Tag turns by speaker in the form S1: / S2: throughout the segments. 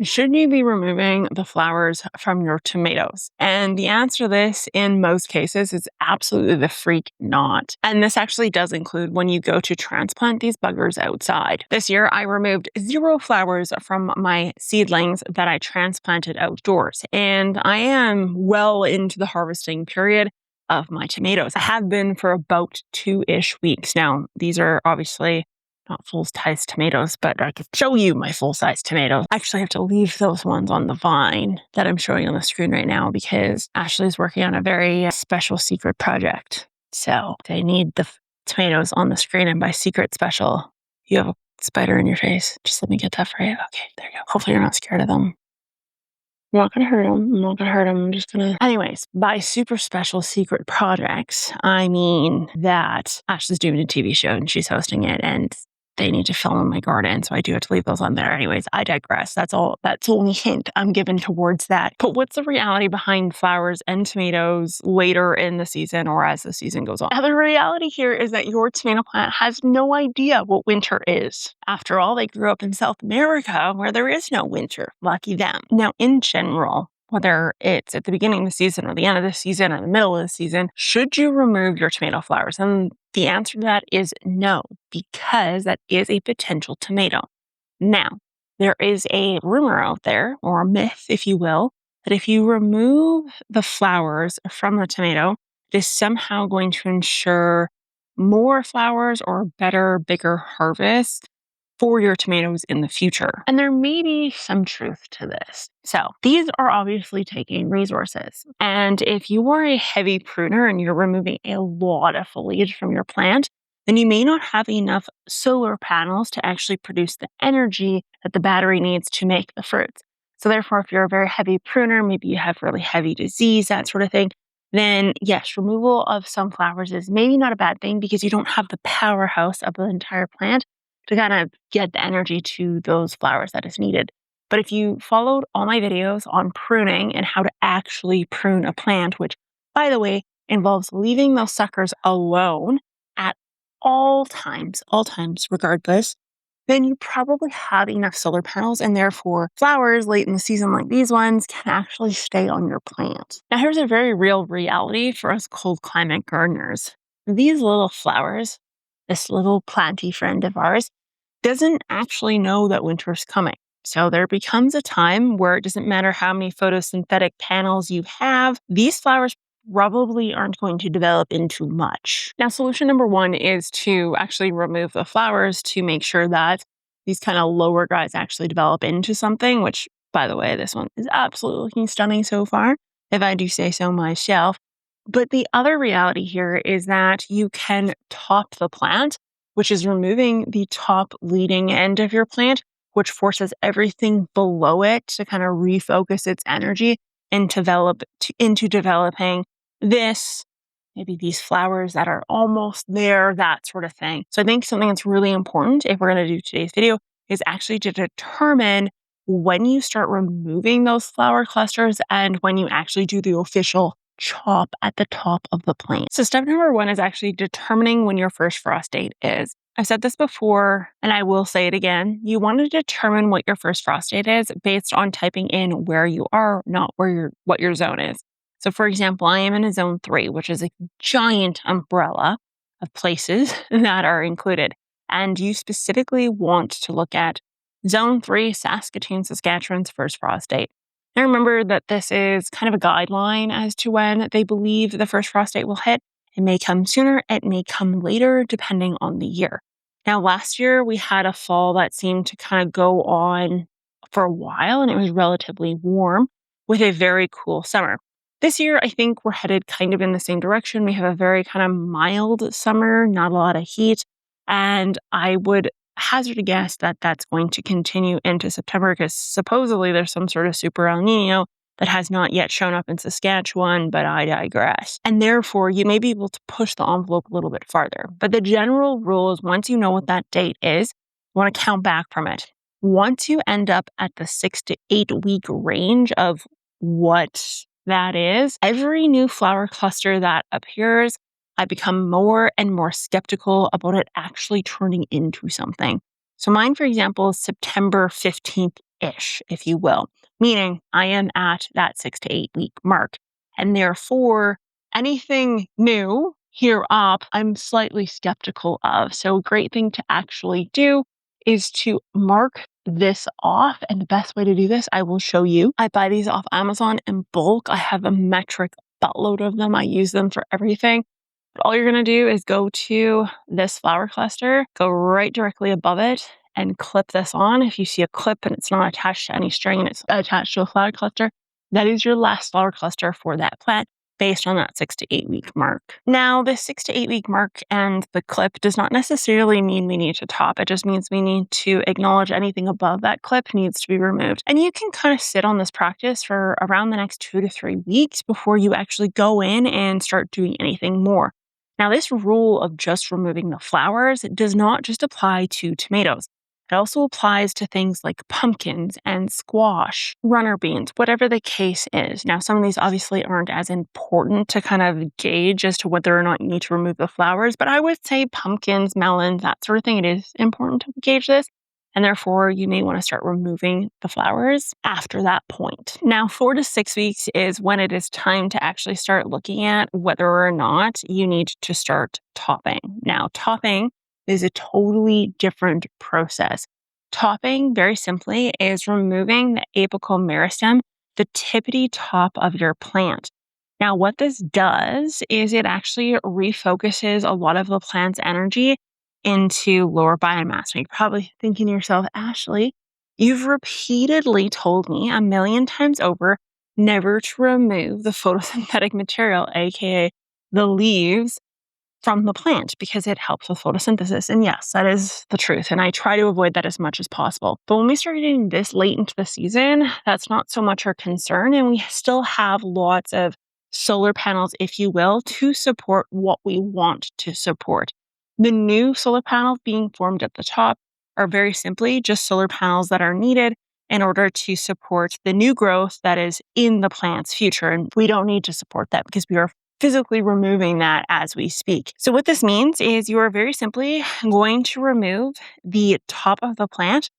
S1: Should you be removing the flowers from your tomatoes? And the answer to this, in most cases, is absolutely the freak not. And this actually does include when you go to transplant these buggers outside. This year, I removed 0 flowers from my seedlings that I transplanted outdoors. And I am well into the harvesting period of my tomatoes. I have been for about 2-ish weeks. Now, these are obviously not full-size tomatoes, but I could show you my full-size tomatoes. I actually have to leave those ones on the vine that I'm showing on the screen right now because Ashley's working on a very special secret project. So they need the tomatoes on the screen, and by secret special, you have a spider in your face. Just let me get that for you. Okay, there you go. Hopefully you're not scared of them. I'm not going to hurt them. I'm not going to hurt them. I'm just going to... Anyways, by super special secret projects, I mean that Ashley's doing a TV show and she's hosting it, and they need to film in my garden, so I do have to leave those on there. Anyways, I digress. That's all. That's the only hint I'm given towards that. But what's the reality behind flowers and tomatoes later in the season or as the season goes on? Now, the reality here is that your tomato plant has no idea what winter is. After all, they grew up in South America where there is no winter. Lucky them. Now, in general, whether it's at the beginning of the season or the end of the season or the middle of the season, should you remove your tomato flowers? And the answer to that is no, because that is a potential tomato. Now, there is a rumor out there, or a myth, if you will, that if you remove the flowers from the tomato, it is somehow going to ensure more flowers or better, bigger harvest for your tomatoes in the future. And there may be some truth to this. So these are obviously taking resources. And if you are a heavy pruner and you're removing a lot of foliage from your plant, then you may not have enough solar panels to actually produce the energy that the battery needs to make the fruits. So therefore, if you're a very heavy pruner, maybe you have really heavy disease, that sort of thing, then yes, removal of some flowers is maybe not a bad thing because you don't have the powerhouse of the entire plant to kind of get the energy to those flowers that is needed. But if you followed all my videos on pruning and how to actually prune a plant, which, by the way, involves leaving those suckers alone at all times regardless, then you probably have enough solar panels, and therefore flowers late in the season like these ones can actually stay on your plant. Now, here's a very real reality for us cold climate gardeners. These little flowers, this little planty friend of ours, doesn't actually know that winter's coming. So there becomes a time where it doesn't matter how many photosynthetic panels you have, these flowers probably aren't going to develop into much. Now, solution number 1 is to actually remove the flowers to make sure that these kind of lower guys actually develop into something, which, by the way, this one is absolutely looking stunning so far, if I do say so myself. But the other reality here is that you can top the plant, which is removing the top leading end of your plant, which forces everything below it to kind of refocus its energy and into developing this, maybe these flowers that are almost there, that sort of thing. So I think something that's really important, if we're going to do today's video, is actually to determine when you start removing those flower clusters and when you actually do the official chop at the top of the plant. So step number 1 is actually determining when your first frost date is. I've said this before, and I will say it again. You want to determine what your first frost date is based on typing in where you are, not what your zone is. So for example, I am in a zone 3, which is a giant umbrella of places that are included. And you specifically want to look at zone 3, Saskatoon, Saskatchewan's first frost date. Now remember that this is kind of a guideline as to when they believe the first frost date will hit. It may come sooner, it may come later, depending on the year. Now, last year we had a fall that seemed to kind of go on for a while, and it was relatively warm with a very cool summer. This year, I think we're headed kind of in the same direction. We have a very kind of mild summer, not a lot of heat, and I would hazard a guess that that's going to continue into September because supposedly there's some sort of super El Nino that has not yet shown up in Saskatchewan, but I digress. And therefore, you may be able to push the envelope a little bit farther. But the general rule is once you know what that date is, you want to count back from it. Once you end up at the 6 to 8 week range of what that is, every new flower cluster that appears, I become more and more skeptical about it actually turning into something. So mine, for example, is September 15th ish, if you will, meaning I am at that 6 to 8 week mark. And therefore, anything new here up, I'm slightly skeptical of. So, a great thing to actually do is to mark this off. And the best way to do this, I will show you. I buy these off Amazon in bulk. I have a metric buttload of them. I use them for everything. But all you're going to do is go to this flower cluster, go right directly above it, and clip this on. If you see a clip and it's not attached to any string and it's attached to a flower cluster, that is your last flower cluster for that plant based on that 6 to 8 week mark. Now, this 6 to 8 week mark and the clip does not necessarily mean we need to top. It just means we need to acknowledge anything above that clip needs to be removed. And you can kind of sit on this practice for around the next 2 to 3 weeks before you actually go in and start doing anything more. Now, this rule of just removing the flowers does not just apply to tomatoes. It also applies to things like pumpkins and squash, runner beans, whatever the case is. Now, some of these obviously aren't as important to kind of gauge as to whether or not you need to remove the flowers, but I would say pumpkins, melons, that sort of thing, it is important to gauge this. And therefore, you may want to start removing the flowers after that point. Now, 4 to 6 weeks is when it is time to actually start looking at whether or not you need to start topping. Now, topping is a totally different process. Topping, very simply, is removing the apical meristem, the tippity top of your plant. Now, what this does is it actually refocuses a lot of the plant's energy into lower biomass. Now, you're probably thinking to yourself, Ashley, you've repeatedly told me a million times over never to remove the photosynthetic material, aka the leaves, from the plant because it helps with photosynthesis. And yes, that is the truth. And I try to avoid that as much as possible. But when we start getting this late into the season, that's not so much our concern. And we still have lots of solar panels, if you will, to support what we want to support. The new solar panels being formed at the top are very simply just solar panels that are needed in order to support the new growth that is in the plant's future. And we don't need to support that because we are physically removing that as we speak. So what this means is you are very simply going to remove the top of the plant,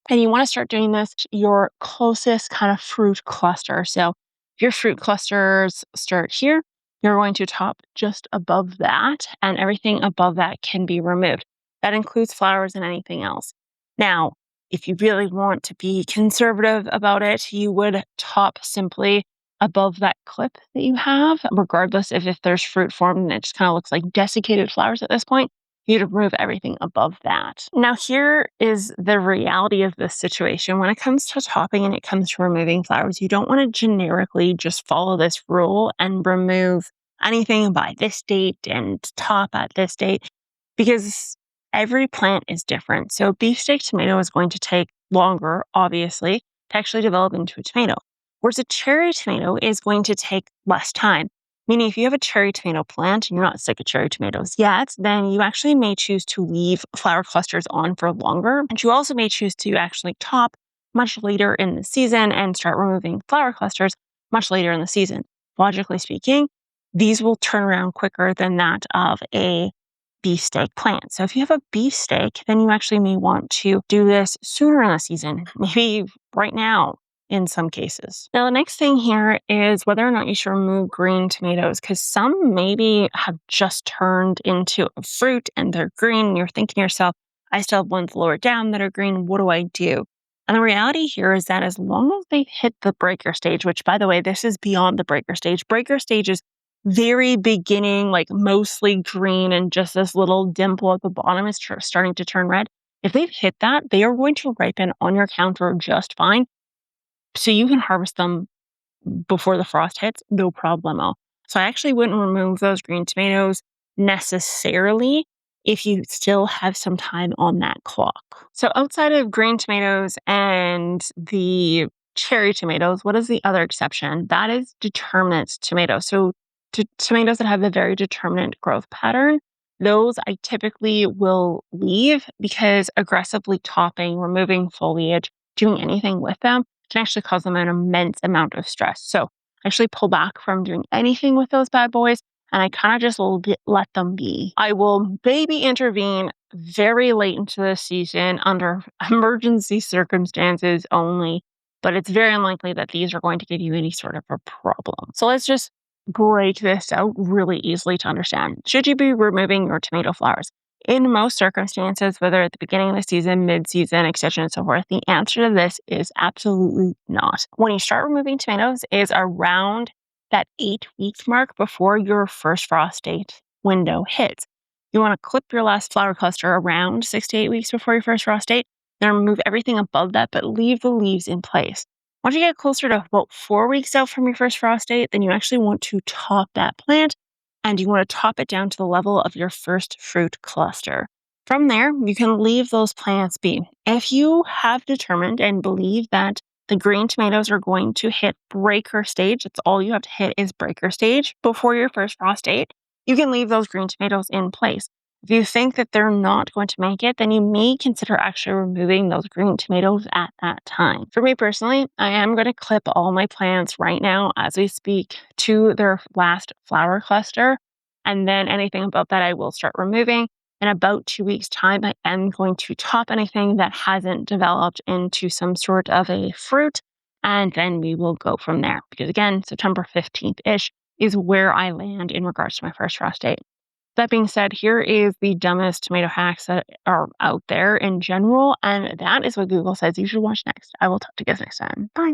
S1: and you want to start doing this to your closest kind of fruit cluster. So if your fruit clusters start here, you're going to top just above that, and everything above that can be removed. That includes flowers and anything else. Now, if you really want to be conservative about it, you would top simply above that clip that you have, regardless if there's fruit formed and it just kind of looks like desiccated flowers at this point. You need to remove everything above that. Now, here is the reality of this situation. When it comes to topping and it comes to removing flowers, you don't want to generically just follow this rule and remove anything by this date and top at this date because every plant is different. So beefsteak tomato is going to take longer, obviously, to actually develop into a tomato. Whereas a cherry tomato is going to take less time. Meaning if you have a cherry tomato plant and you're not sick of cherry tomatoes yet, then you actually may choose to leave flower clusters on for longer. And you also may choose to actually top much later in the season and start removing flower clusters much later in the season. Logically speaking, these will turn around quicker than that of a beefsteak plant. So if you have a beefsteak, then you actually may want to do this sooner in the season, maybe right now in some cases. Now, the next thing here is whether or not you should remove green tomatoes, because some maybe have just turned into a fruit and they're green. And you're thinking to yourself, I still have ones lower down that are green. What do I do? And the reality here is that as long as they've hit the breaker stage, which by the way, this is beyond the breaker stage is very beginning, like mostly green and just this little dimple at the bottom is starting to turn red. If they've hit that, they are going to ripen on your counter just fine. So you can harvest them before the frost hits, no problemo. So I actually wouldn't remove those green tomatoes necessarily if you still have some time on that clock. So outside of green tomatoes and the cherry tomatoes, what is the other exception? That is determinate tomatoes. So tomatoes that have a very determinate growth pattern, those I typically will leave because aggressively topping, removing foliage, doing anything with them can actually cause them an immense amount of stress. So actually pull back from doing anything with those bad boys and I kind of just let them be. I will maybe intervene very late into the season under emergency circumstances only, but it's very unlikely that these are going to give you any sort of a problem. So let's just break this out really easily to understand. Should you be removing your tomato flowers? In most circumstances, whether at the beginning of the season, mid-season, extension, and so forth, the answer to this is absolutely not. When you start removing tomatoes is around that 8-week mark before your first frost date window hits. You want to clip your last flower cluster around 6 to 8 weeks before your first frost date, then remove everything above that, but leave the leaves in place. Once you get closer to about 4 weeks out from your first frost date, then you actually want to top that plant, and you want to top it down to the level of your first fruit cluster. From there, you can leave those plants be. If you have determined and believe that the green tomatoes are going to hit breaker stage, that's all you have to hit is breaker stage before your first frost date, you can leave those green tomatoes in place. If you think that they're not going to make it, then you may consider actually removing those green tomatoes at that time. For me personally, I am going to clip all my plants right now as we speak to their last flower cluster. And then anything above that I will start removing. In about 2 weeks' time, I am going to top anything that hasn't developed into some sort of a fruit. And then we will go from there. Because again, September 15th-ish is where I land in regards to my first frost date. That being said, here is the dumbest tomato hacks that are out there in general, and that is what Google says you should watch next. I will talk to you guys next time. Bye.